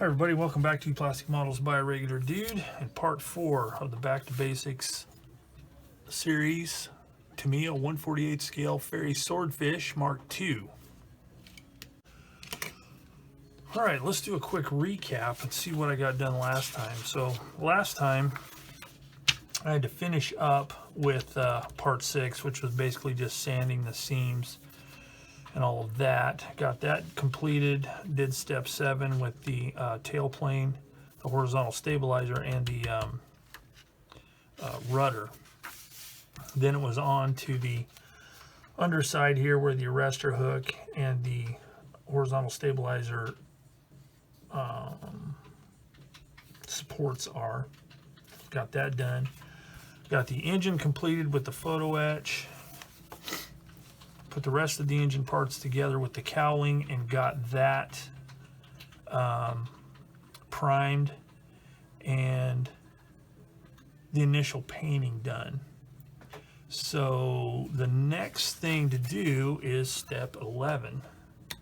Hi everybody, welcome back to Plastic Models by a Regular Dude and part 4 of the Back to Basics series, Tamiya 1/48 scale Fairey Swordfish Mark II. Alright, let's do a quick recap and see what I got done last time. So last time I had to finish up with part 6, which was basically just sanding the seams and all of that. Got that completed, did step 7 with the tail plane, the horizontal stabilizer, and the rudder. Then it was on to the underside here where the arrestor hook and the horizontal stabilizer supports are. Got that done. Got the engine completed with the photo etch. Put the rest of the engine parts together with the cowling and got that primed and the initial painting done. So the next thing to do is step 11.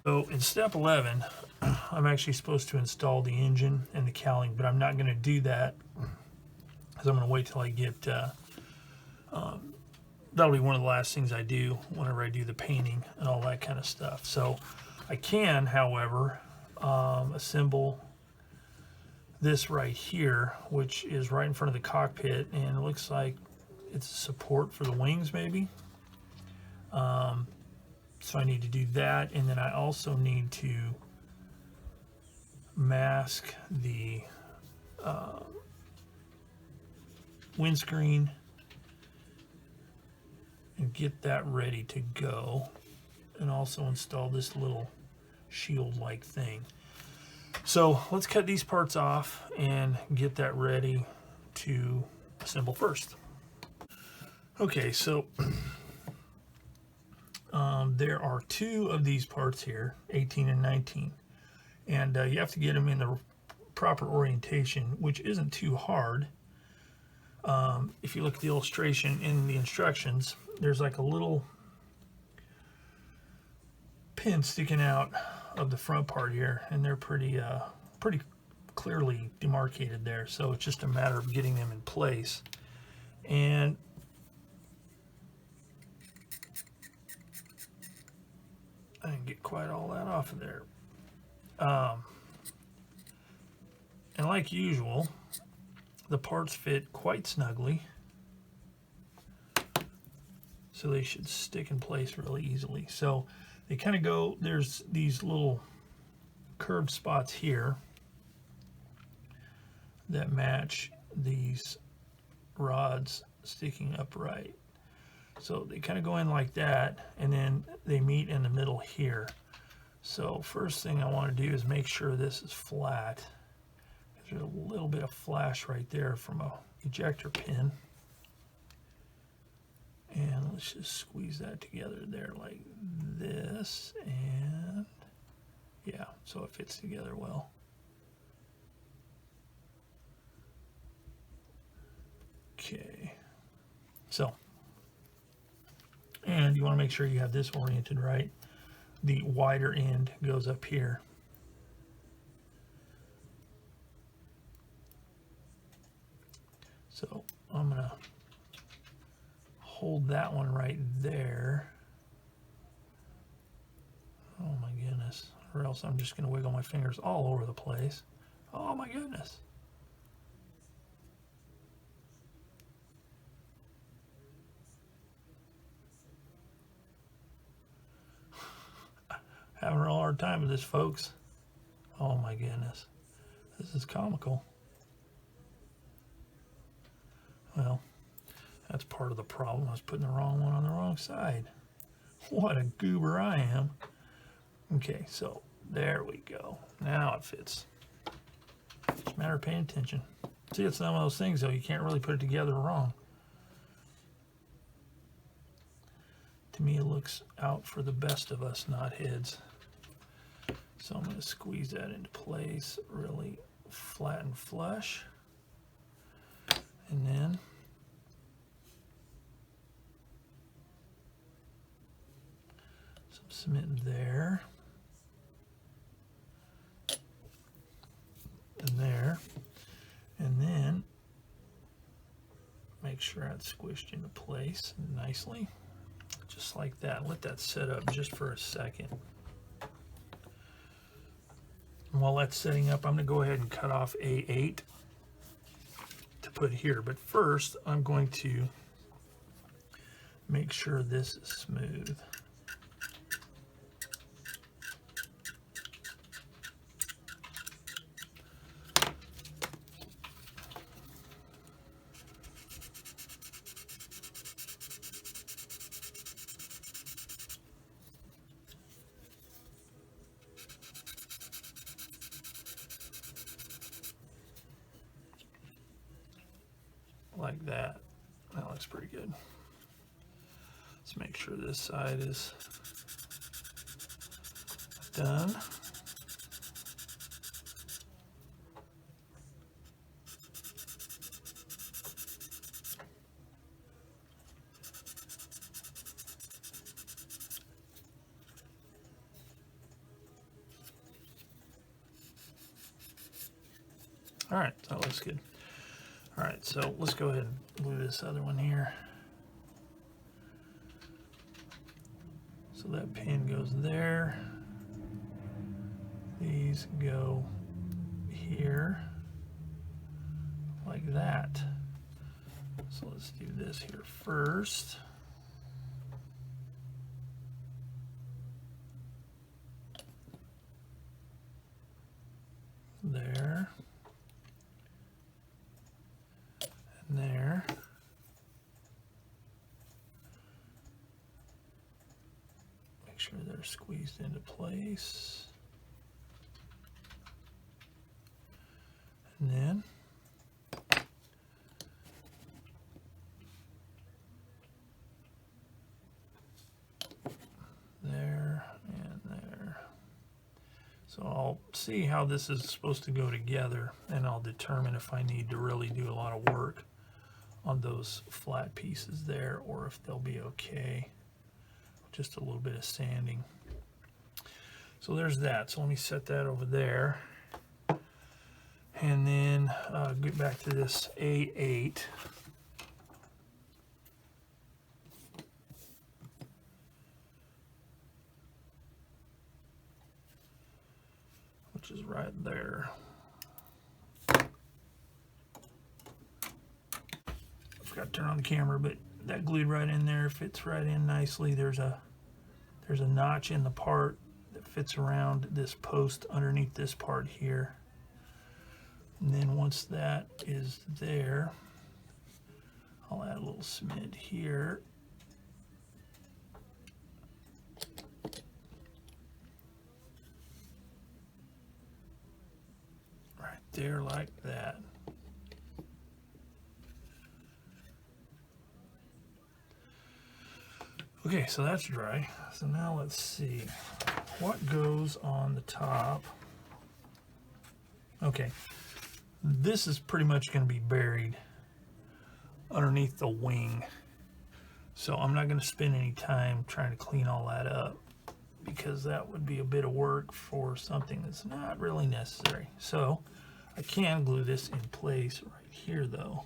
So in step 11, I'm actually supposed to install the engine and the cowling, but I'm not going to do that because I'm going to wait till I get that'll be one of the last things I do whenever I do the painting and all that kind of stuff. So I can, however, assemble this right here, which is right in front of the cockpit, and it looks like it's support for the wings maybe. So I need to do that, and then I also need to mask the windscreen and get that ready to go, and also install this little shield like thing. So let's cut these parts off and get that ready to assemble first. Okay, so there are 2 of these parts here, 18 and 19, and you have to get them in the proper orientation, which isn't too hard. If you look at the illustration in the instructions, there's like a little pin sticking out of the front part here, and they're pretty clearly demarcated there. So it's just a matter of getting them in place. And I didn't get quite all that off of there. And like usual, the parts fit quite snugly, so they should stick in place really easily. So they kind of go, there's these little curved spots here that match these rods sticking upright. So they kind of go in like that, and then they meet in the middle here. So first thing I want to do is make sure this is flat. There's a little bit of flash right there from a ejector pin. And let's just squeeze that together there like this, and yeah, so it fits together well. Okay, so, and you want to make sure you have this oriented right. The wider end goes up here. So I'm going to hold that one right there. Oh my goodness, or else I'm just going to wiggle my fingers all over the place. Oh my goodness. Having a real hard time with this, folks. Oh my goodness, this is comical. Well, that's part of the problem. I was putting the wrong one on the wrong side. What a goober I am. Okay, so there we go. Now it fits. It's a matter of paying attention. See, it's one of those things, though. You can't really put it together wrong. To me, it looks out for the best of us knotheads. So I'm going to squeeze that into place really flat and flush. And then some cement there. Make sure that's squished into place nicely, just like that. Let that set up just for a second. And while that's setting up, I'm going to go ahead and cut off A8 to put here. But first, I'm going to make sure this is smooth. Like that. That looks pretty good. Let's make sure this side is done. All right, that looks good. All right, so let's go ahead and glue this other one here. So that pin goes there. These go here, like that. So let's do this here first. There. And there. Make sure they're squeezed into place. And then there and there. So I'll see how this is supposed to go together, and I'll determine if I need to really do a lot of work on those flat pieces there, or if they'll be okay. Just a little bit of sanding. So there's that. So let me set that over there. And then get back to this A8. Which is right there. Forgot to turn on the camera, but that glued right in there, fits right in nicely. There's a notch in the part that fits around this post underneath this part here. And then once that is there, I'll add a little smid here. Right there, like that. Okay, so that's dry. So now let's see what goes on the top. Okay, this is pretty much going to be buried underneath the wing. So I'm not going to spend any time trying to clean all that up, because that would be a bit of work for something that's not really necessary. So I can glue this in place right here though.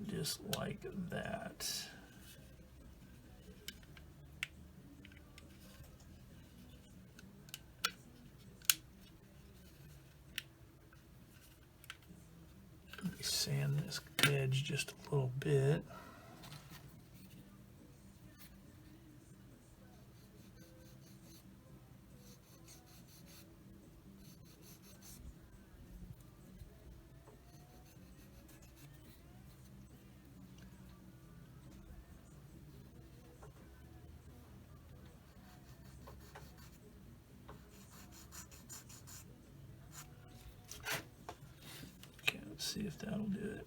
Just like that. Let me sand this edge just a little bit. See if that'll do it.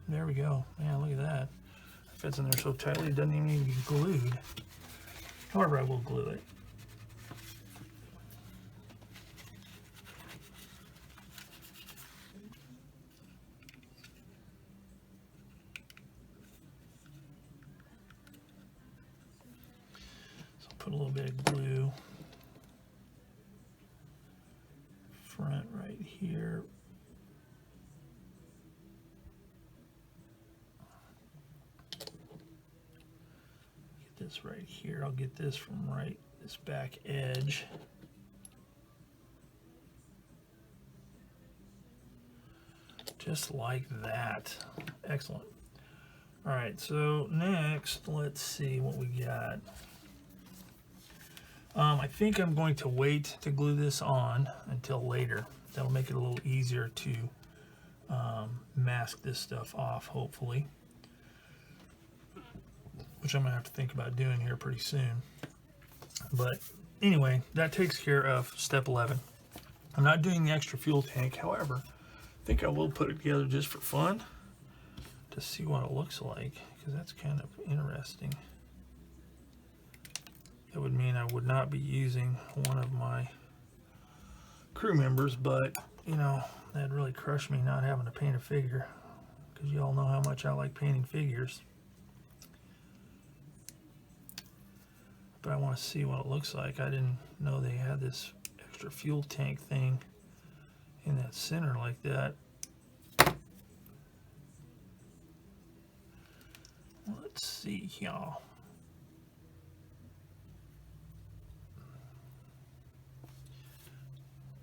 There we go. Man, look at that. It fits in there so tightly it doesn't even need to be glued. However, I will glue it. put a little bit of glue. Front right here. Get this right here. I'll get this from right this back edge. Just like that. Excellent. All right, so next, let's see what we got. I think I'm going to wait to glue this on until later. That'll make it a little easier to mask this stuff off, hopefully. Which I'm going to have to think about doing here pretty soon. But anyway, that takes care of step 11. I'm not doing the extra fuel tank, however, I think I will put it together just for fun to see what it looks like, because that's kind of interesting. That would mean I would not be using one of my crew members, but you know, that'd really crush me not having to paint a figure, because you all know how much I like painting figures. But I want to see what it looks like. I didn't know they had this extra fuel tank thing in that center like that. Let's see, y'all.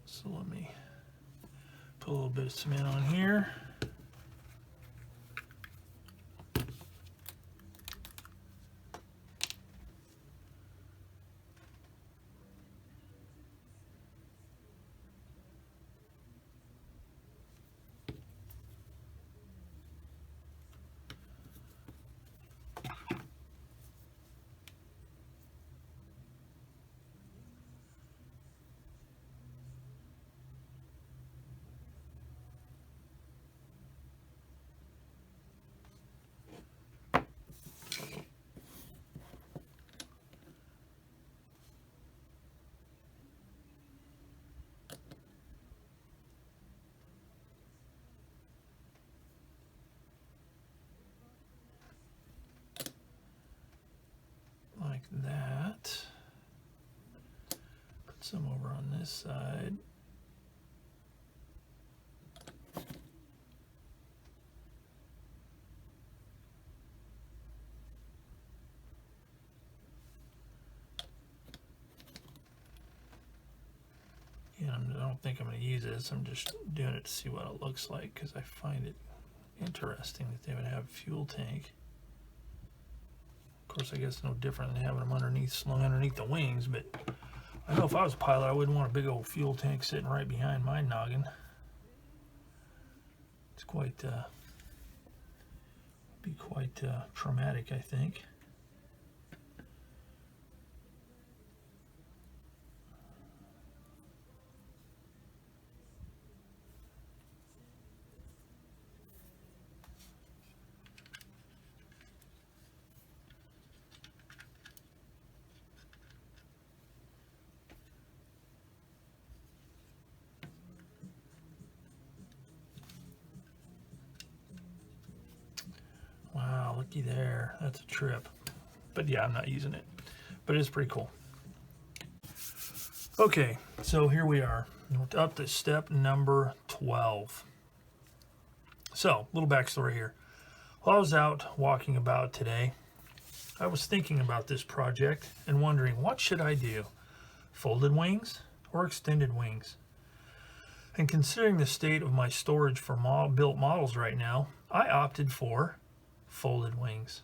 So let me put a little bit of cement on here. Like that. Put some over on this side. Yeah, I don't think I'm going to use this. I'm just doing it to see what it looks like, because I find it interesting that they would have a fuel tank. Of course, I guess it's no different than having them underneath, slung underneath the wings, but I know if I was a pilot, I wouldn't want a big old fuel tank sitting right behind my noggin. It's quite, be quite traumatic, I think. Wow, looky there. That's a trip. But yeah, I'm not using it. But it's pretty cool. Okay, so here we are. We're up to step number 12. So, little backstory here. While I was out walking about today, I was thinking about this project and wondering, what should I do? Folded wings or extended wings? And considering the state of my storage for built models right now, I opted for folded wings.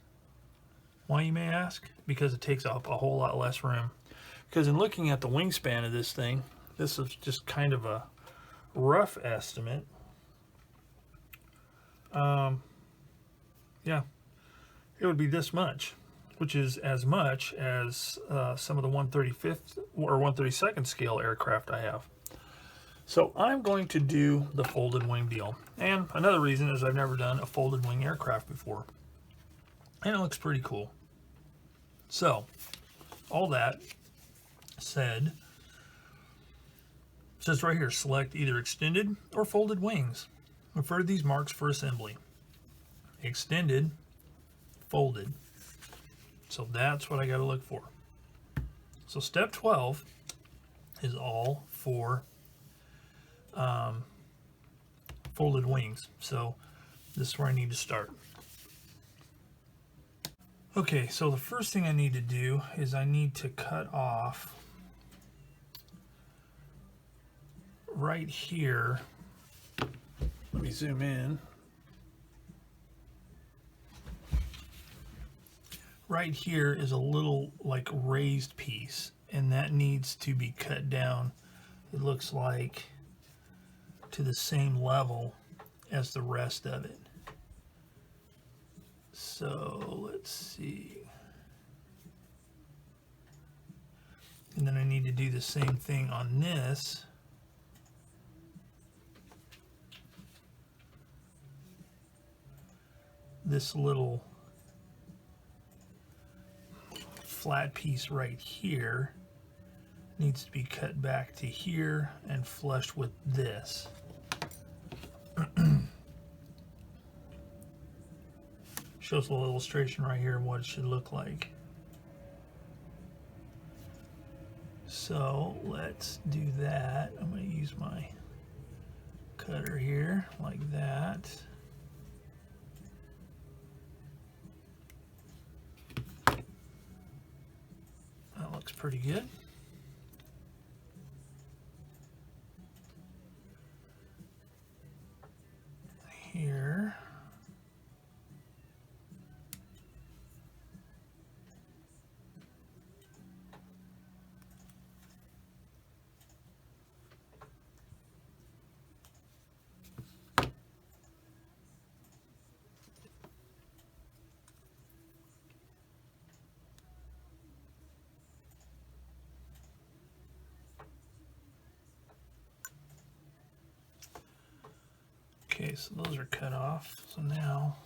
Why, you may ask? Because it takes up a whole lot less room. Because in looking at the wingspan of this thing, this is just kind of a rough estimate. Yeah, it would be this much, which is as much as some of the 135th or 132nd scale aircraft I have. So I'm going to do the folded wing deal. And another reason is I've never done a folded wing aircraft before. And it looks pretty cool. So, all that said, it says right here, select either extended or folded wings. Refer to these marks for assembly. Extended, folded. So that's what I got to look for. So step 12 is all for folded wings. So this is where I need to start. Okay, so the first thing I need to do is I need to cut off right here. Let me zoom in. Right here is a little like raised piece, and that needs to be cut down. It looks like to the same level as the rest of it. So let's see. And then I need to do the same thing on this. This little flat piece right here needs to be cut back to here and flushed with this. Shows a little illustration right here of what it should look like. So let's do that. I'm going to use my cutter here like that. That looks pretty good. Here. Okay, so those are cut off. So now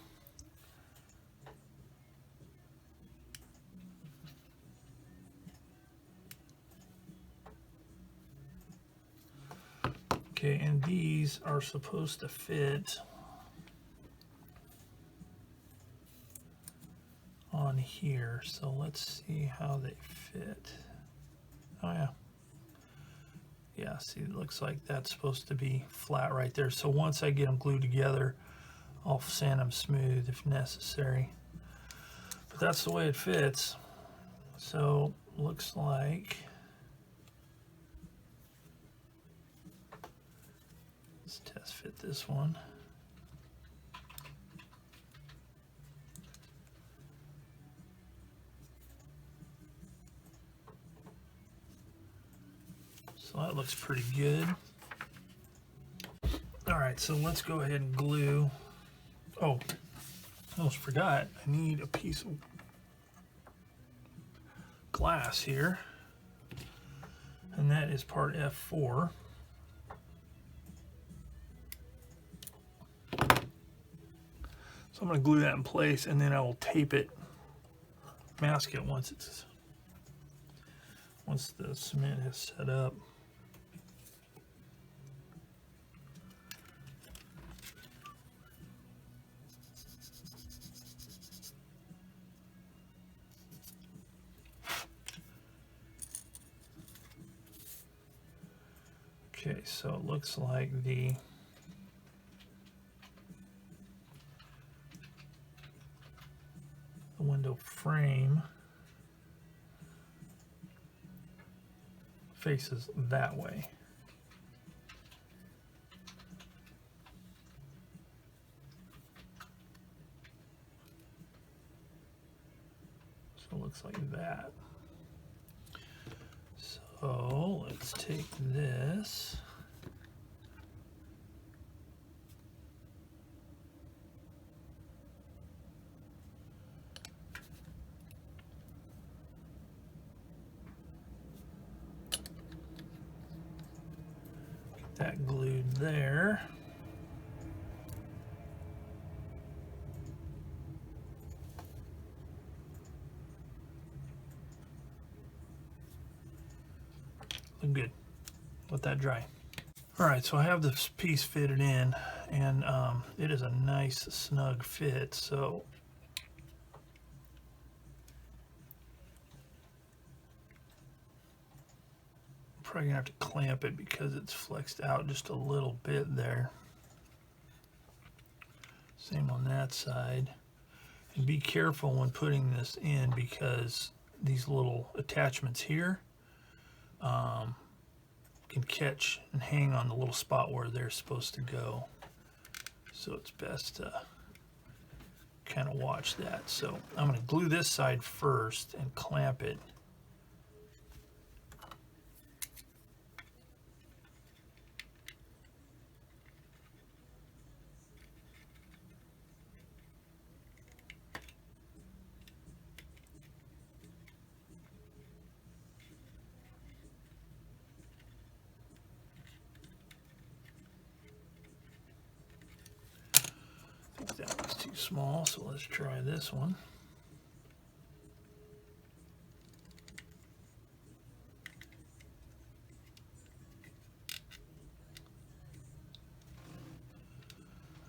okay, and these are supposed to fit on here. So let's see how they fit. Oh yeah. Yeah, see, it looks like that's supposed to be flat right there. So once I get them glued together, I'll sand them smooth if necessary. But that's the way it fits. So looks like, let's test fit this one. So that looks pretty good. All right, so let's go ahead and glue. Oh, I almost forgot. I need a piece of glass here, and that is part F4. So I'm going to glue that in place, and then I will tape it, mask it once the cement has set up. Okay, so it looks like the window frame faces that way. So it looks like that. So let's take this. Get that glued there. Look good. Let that dry. All right, so I have this piece fitted in, and it is a nice snug fit. So Probably gonna have to clamp it because it's flexed out just a little bit there. Same on that side. And be careful when putting this in because these little attachments here can catch and hang on the little spot where they're supposed to go. So it's best to kind of watch that. So I'm going to glue this side first and clamp it. That was too small, so let's try this one.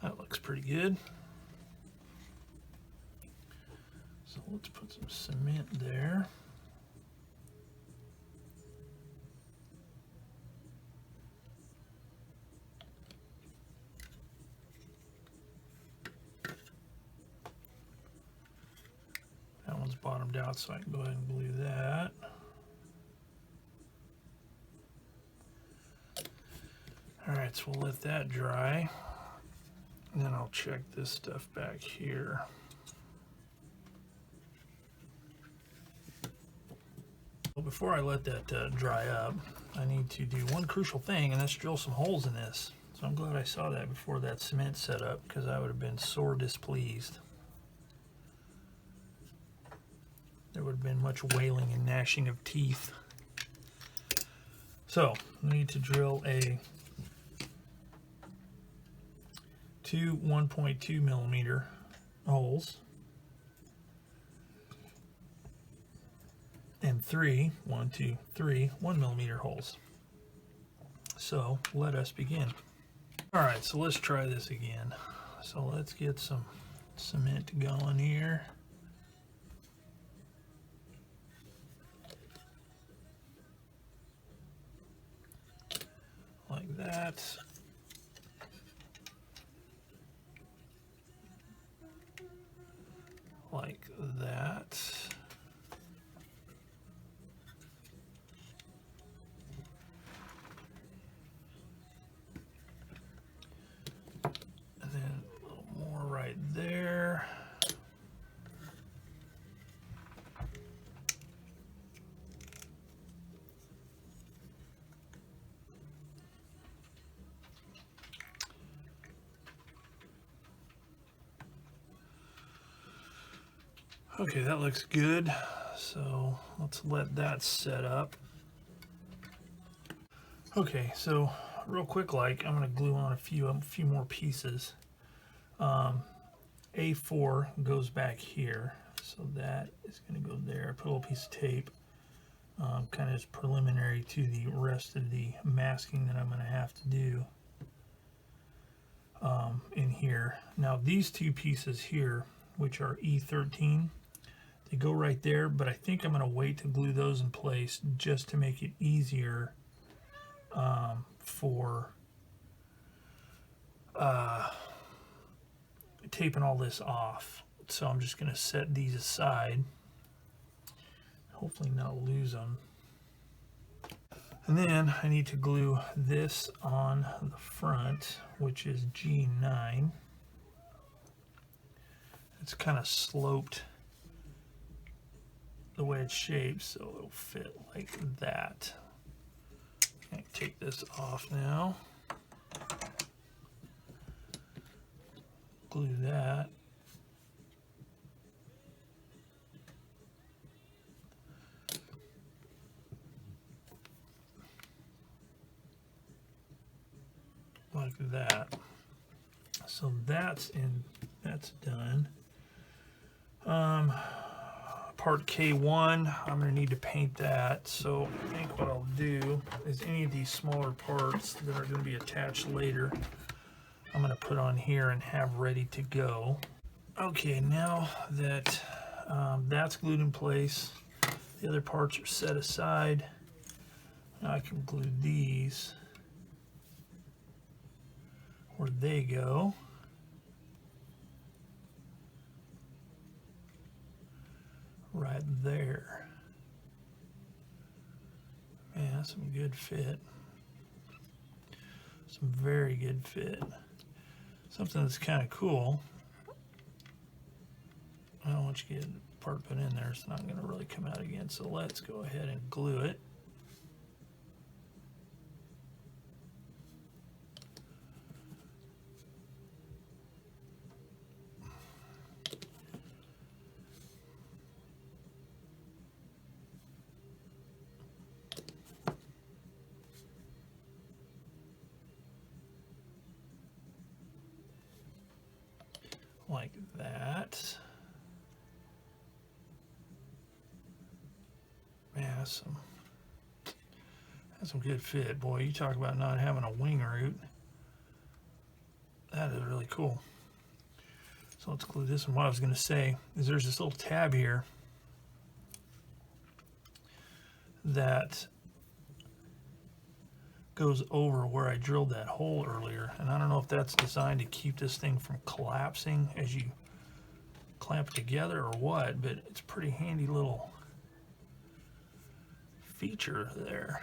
That looks pretty good. So let's put some cement there. That one's bottomed out, so I can go ahead and glue that. All right, so we'll let that dry. And then I'll check this stuff back here. Well, before I let that dry up, I need to do one crucial thing, and that's drill some holes in this. So I'm glad I saw that before that cement set up, because I would have been sore displeased. There would have been much wailing and gnashing of teeth. So, I need to drill two 1.2 millimeter holes and three 1 millimeter holes. So let us begin. All right, so let's try this again. So let's get some cement going here. Like that. Like that. And then a little more right there. Okay, that looks good. So let's let that set up. Okay, so real quick, like I'm gonna glue on a few more pieces. A4 goes back here, so that is gonna go there. Put a little piece of tape, kind of as preliminary to the rest of the masking that I'm gonna have to do in here. Now these two pieces here, which are E13. They go right there, but I think I'm going to wait to glue those in place just to make it easier for taping all this off. So I'm just going to set these aside, hopefully not lose them. And then I need to glue this on the front, which is G9. It's kind of sloped the way it's shaped, so it'll fit like that. I can take this off now. Glue that. Like that. So that's done. Part K1, I'm going to need to paint that. So I think what I'll do is any of these smaller parts that are going to be attached later, I'm going to put on here and have ready to go. Okay, now that that's glued in place, the other parts are set aside. Now I can glue these where they go. Right there. Man, that's some good fit. Some very good fit. Something that's kind of cool. I don't want you to get part put in there, it's not going to really come out again. So let's go ahead and glue it. Like that. Man, that's some good fit. Boy, you talk about not having a wing root. That is really cool. So let's glue this. And what I was going to say is there's this little tab here that goes over where I drilled that hole earlier, and I don't know if that's designed to keep this thing from collapsing as you clamp it together or what, but it's a pretty handy little feature there.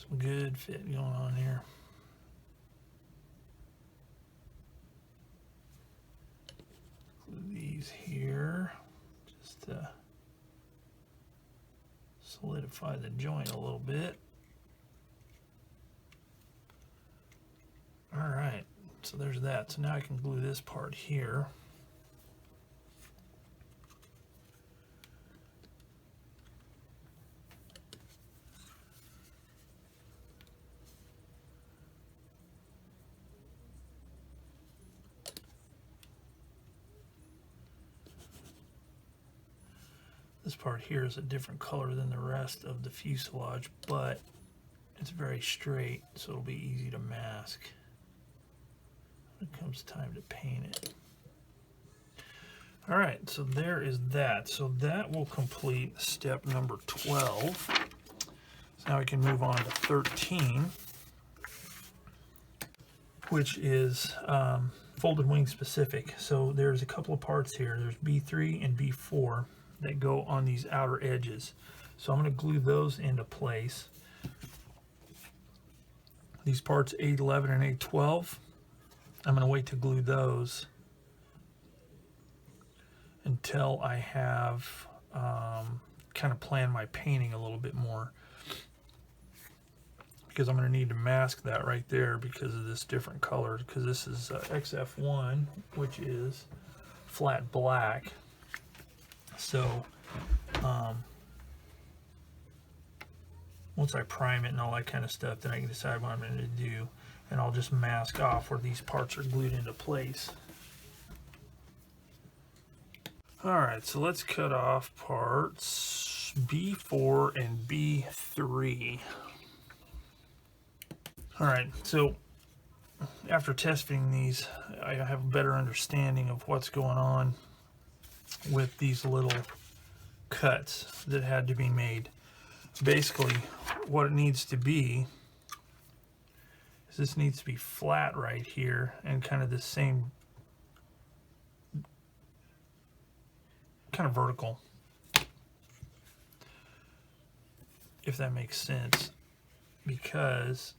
Some good fit going on here. Glue these here just to solidify the joint a little bit. All right, so there's that. So now I can glue this part here. This part here is a different color than the rest of the fuselage, but it's very straight, so it'll be easy to mask when it comes time to paint it. All right, so there is that. So that will complete step number 12. So now we can move on to 13, which is folded wing specific. So there's a couple of parts here. There's B3 and B4 that go on these outer edges. So I'm going to glue those into place. These parts A11 and A12, I'm going to wait to glue those until I have kind of planned my painting a little bit more, because I'm going to need to mask that right there because of this different color, because this is XF1, which is flat black. So once I prime it and all that kind of stuff, then I can decide what I'm going to do, and I'll just mask off where these parts are glued into place. Alright, so let's cut off parts B4 and B3. Alright, so after testing these, I have a better understanding of what's going on with these little cuts that had to be made. Basically, what it needs to be is this needs to be flat right here and kind of the same kind of vertical, if that makes sense, because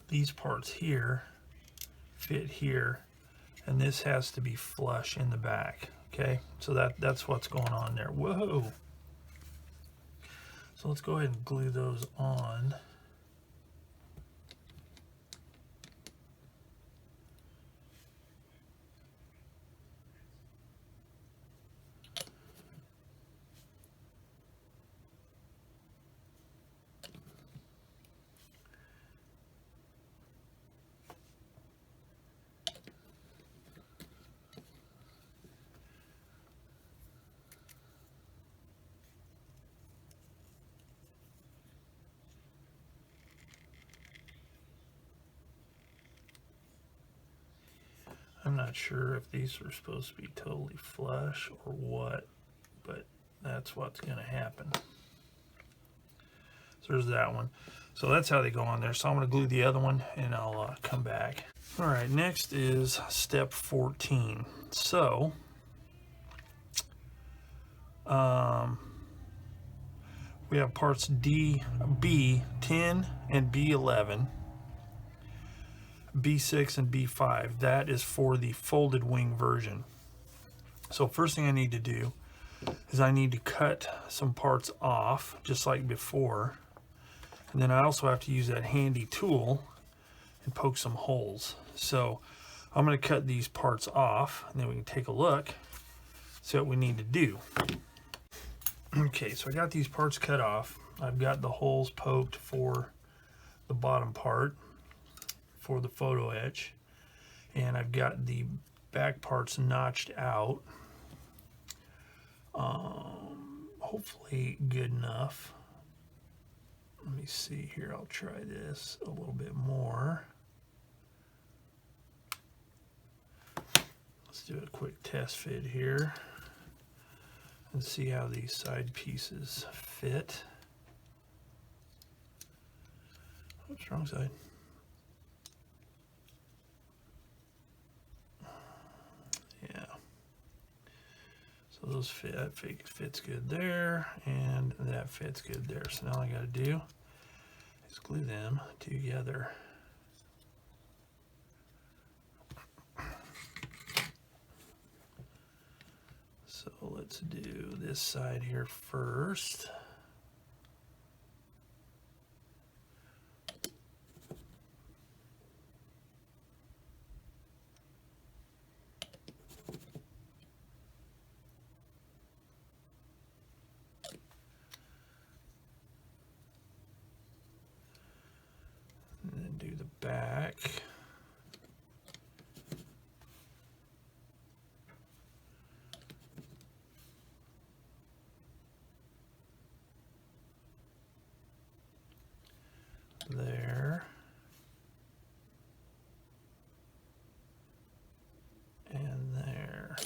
these parts here fit here, and this has to be flush in the back. Okay, so that's what's going on there. Whoa! So let's go ahead and glue those on. I'm not sure if these are supposed to be totally flush or what, but that's what's going to happen. So there's that one. So that's how they go on there. So I'm going to glue the other one and I'll come back. All right, next is step 14. So we have parts B10 and B11. B6 and B5. That is for the folded wing version. So first thing I need to do is I need to cut some parts off just like before, and then I also have to use that handy tool and poke some holes. So I'm going to cut these parts off and then we can take a look, see what we need to do. Okay, so I got these parts cut off. I've got the holes poked for the bottom part for the photo etch, and I've got the back parts notched out. Hopefully good enough. Let me see here, I'll try this a little bit more. Let's do a quick test fit here and see how these side pieces fit. Oops, wrong side. Yeah. So those fit, that fits good there, and that fits good there. So now all I got to do is glue them together. So let's do this side here first. And then do the back. There. And there.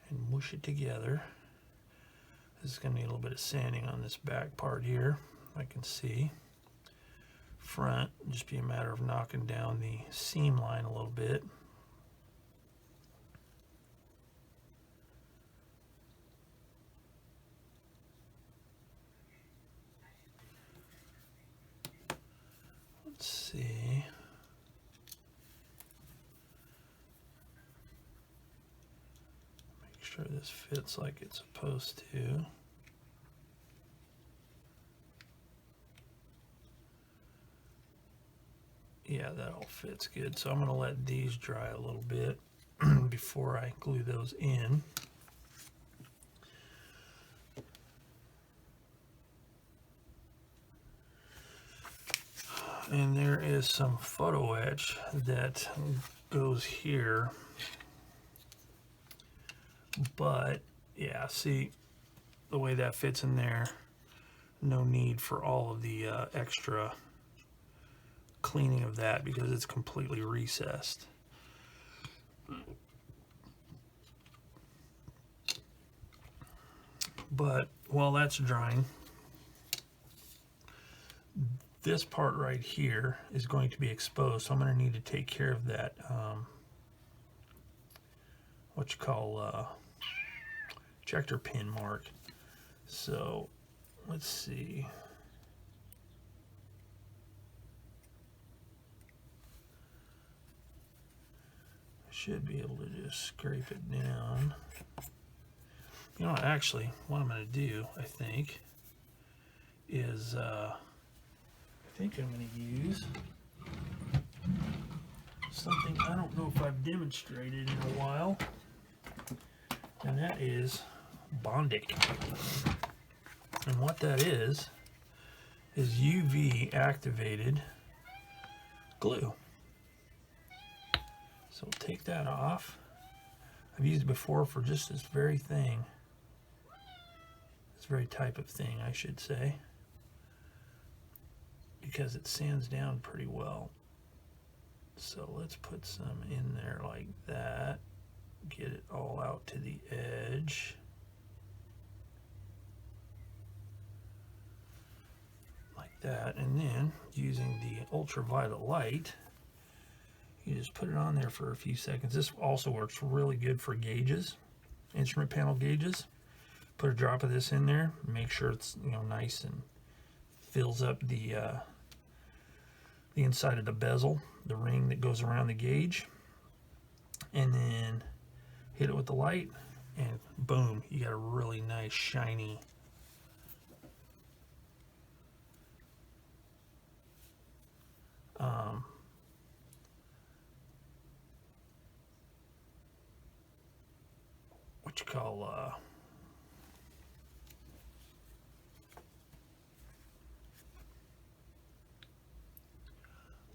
And mush it together. This is going to need a little bit of sanding on this back part here. I can see. Front, just be a matter of knocking down the seam line a little bit. Let's see. Make sure this fits like it's supposed to. Yeah, that all fits good. So I'm going to let these dry a little bit before I glue those in. And there is some photo etch that goes here. But yeah, see the way that fits in there. No need for all of the extra cleaning of that because it's completely recessed. But while that's drying, this part right here is going to be exposed, so I'm going to need to take care of that what you call ejector pin mark. So let's see. Should be able to just scrape it down. You know what, actually, what I'm going to do, I think, is I think I'm going to use something I don't know if I've demonstrated in a while, and that is Bondic. And what that is UV activated glue. So we'll take that off. I've used it before for just this very thing. This very type of thing, I should say, because it sands down pretty well. So let's put some in there like that. Get it all out to the edge. Like that. And then using the ultraviolet light, you just put it on there for a few seconds. This also works really good for gauges, instrument panel gauges. Put a drop of this in there, make sure it's, you know, nice and fills up the inside of the bezel, the ring that goes around the gauge, and then hit it with the light, and boom, you got a really nice shiny what you call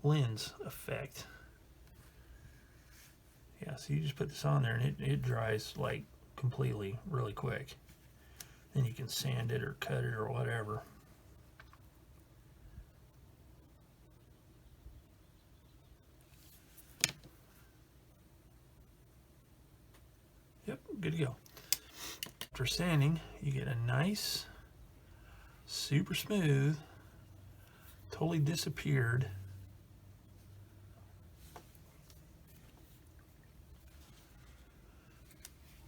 lens effect. Yeah, so you just put this on there and it dries like completely really quick. Then you can sand it or cut it or whatever. Yep, good to go. After sanding, you get a nice, super smooth, totally disappeared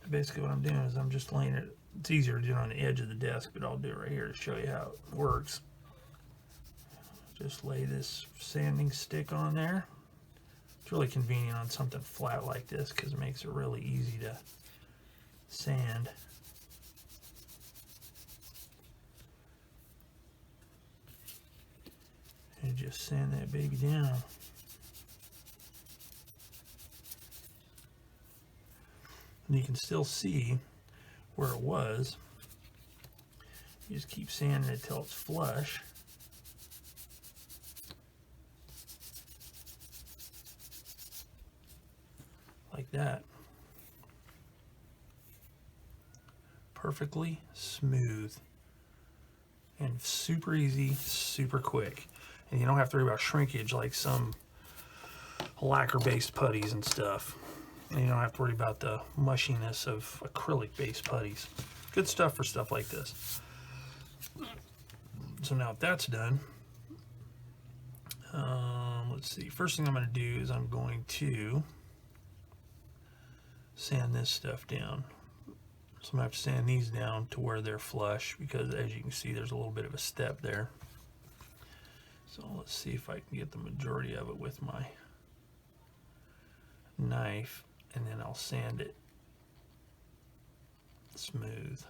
basically what I'm doing is I'm just laying it. It's easier to do it on the edge of the desk, but I'll do it right here to show you how it works. Just lay this sanding stick on there. It's really convenient on something flat like this because it makes it really easy to sand. And just sand that baby down. And you can still see where it was. You just keep sanding it till it's flush. Like that. Perfectly smooth. And super easy, super quick. And you don't have to worry about shrinkage like some lacquer-based putties and stuff. And you don't have to worry about the mushiness of acrylic-based putties. Good stuff for stuff like this. So now if that's done, let's see. First thing I'm going to do is I'm going to sand this stuff down. So I'm going to have to sand these down to where they're flush because as you can see there's a little bit of a step there. So let's see if I can get the majority of it with my knife, and then I'll sand it smooth.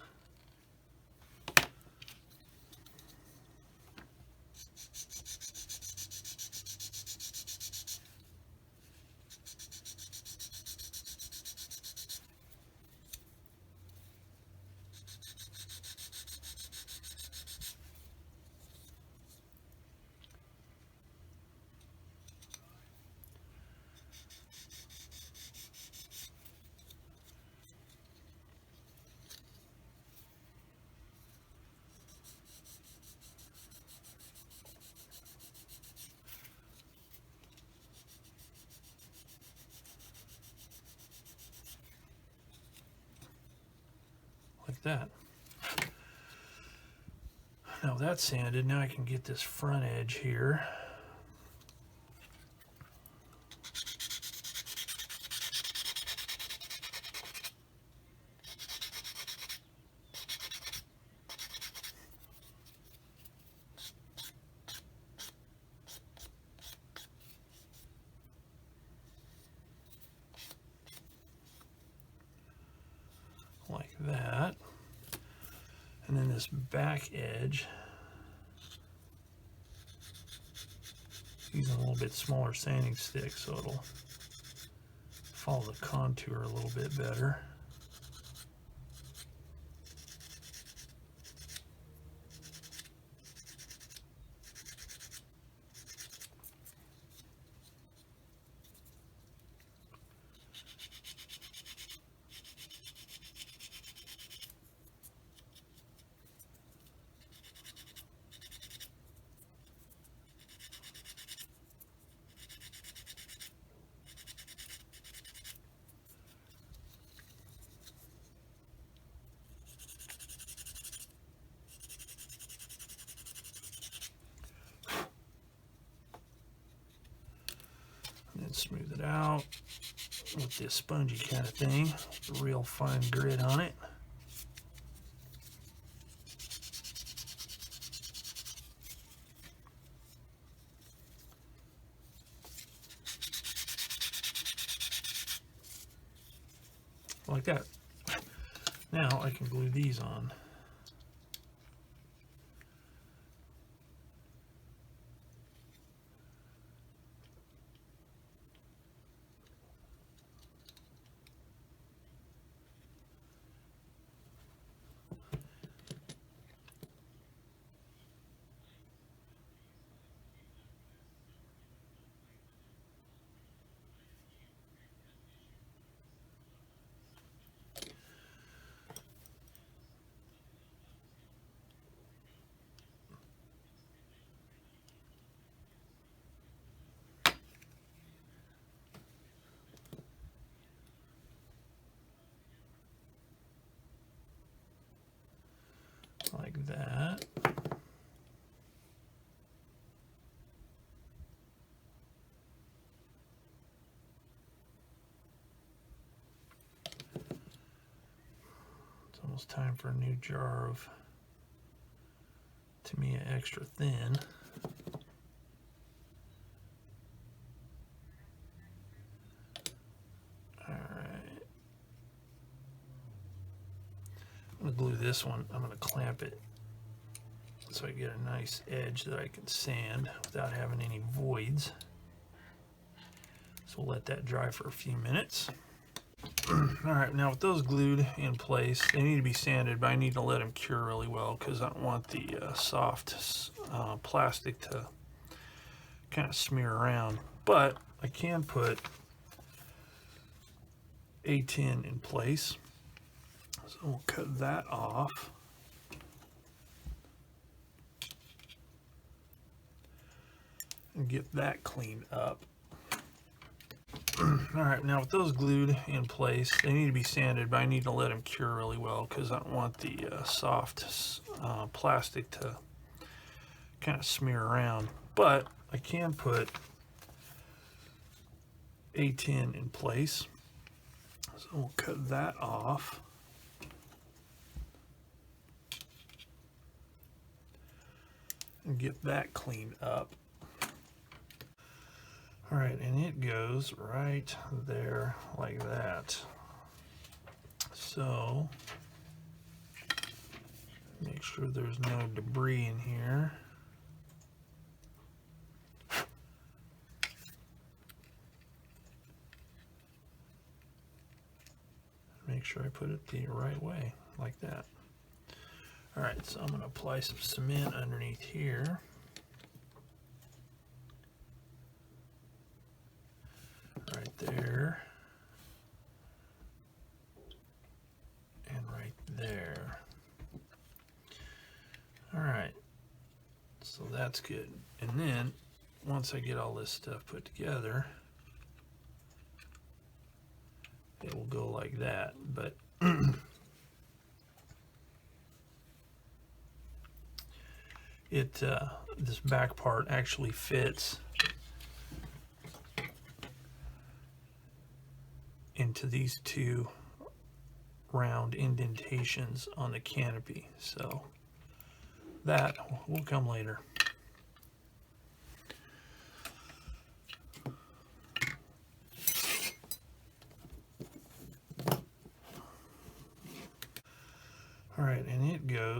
Like that. Now that's sanded, now I can get this front edge here. that. And then this back edge, using a little bit smaller sanding stick so it'll follow the contour a little bit better. And then smooth it out with this spongy kind of thing, with a real fine grit on it. Like that. Now I can glue these on. Like that. It's almost time for a new jar of Tamiya extra thin. I'm going to glue this one. I'm going to clamp it so I get a nice edge that I can sand without having any voids. So we'll let that dry for a few minutes. Alright, now with those glued in place, they need to be sanded, but I need to let them cure really well because I don't want the soft plastic to kind of smear around. But I can put a tin in place. So we'll cut that off. And get that cleaned up. Alright, now with those glued in place, they need to be sanded, but I need to let them cure really well because I don't want the soft plastic to kind of smear around. But I can put a tin in place. So we'll cut that off. And get that cleaned up. All right, and it goes right there like that. So make sure there's no debris in here. Make sure I put it the right way, like that. All right, so I'm going to apply some cement underneath here. Right there. And right there. All right, so that's good. And then, once I get all this stuff put together, it will go like that. But this back part actually fits into these two round indentations on the canopy, so that will come later.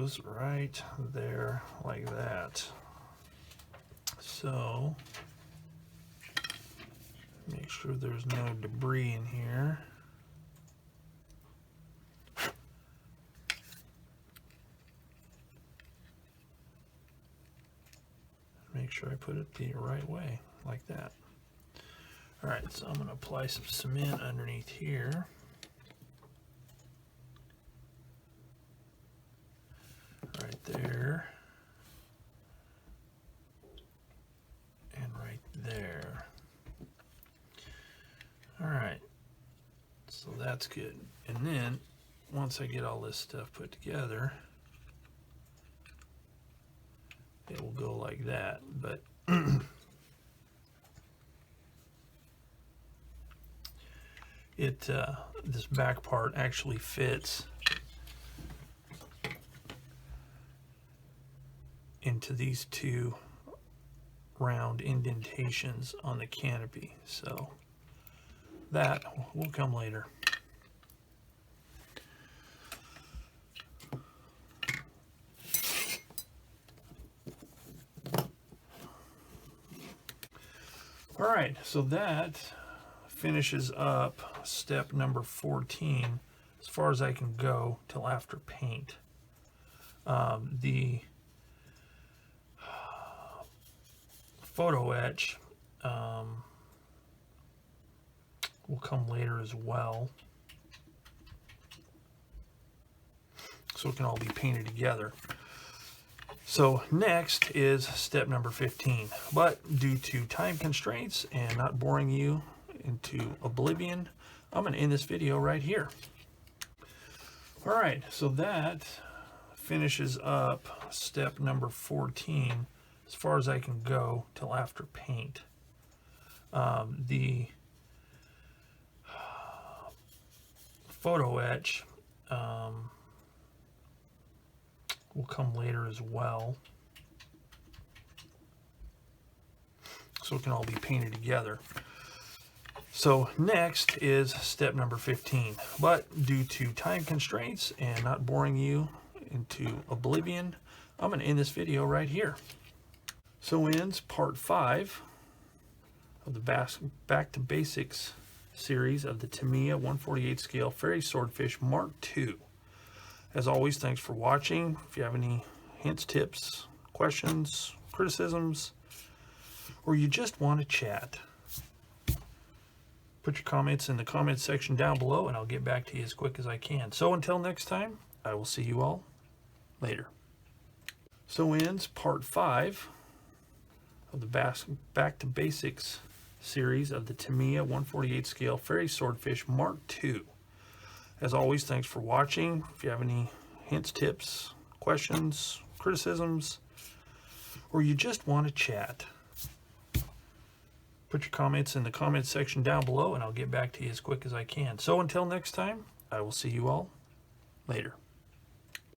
goes right there like that. So make sure there's no debris in here. Make sure I put it the right way, like that. All right, so I'm going to apply some cement underneath here. Right there. And right there. All right, so that's good. And then, once I get all this stuff put together, it will go like that, but this back part actually fits into these two round indentations on the canopy, so that will come later. All right, so that finishes up step number 14 as far as I can go till after paint. The photo etch will come later as well, so it can all be painted together. So next is step number 15, but due to time constraints and not boring you into oblivion, I'm going to end this video right here. All right, so that finishes up step number 14 as far as I can go till after paint. The photo etch will come later as well, so it can all be painted together. So next is step number 15, but due to time constraints and not boring you into oblivion, I'm going to end this video right here. So ends part 5 of the Back to Basics series of the Tamiya 1/48 scale Fairey Swordfish Mark II. As always, thanks for watching. If you have any hints, tips, questions, criticisms, or you just want to chat, put your comments in the comments section down below and I'll get back to you as quick as I can. So until next time, I will see you all later. So ends part 5 of the Back to Basics series of the Tamiya 1/48 scale Fairey Swordfish Mark II. As always, thanks for watching. If you have any hints, tips, questions, criticisms, or you just want to chat, put your comments in the comments section down below and I'll get back to you as quick as I can. So until next time, I will see you all later.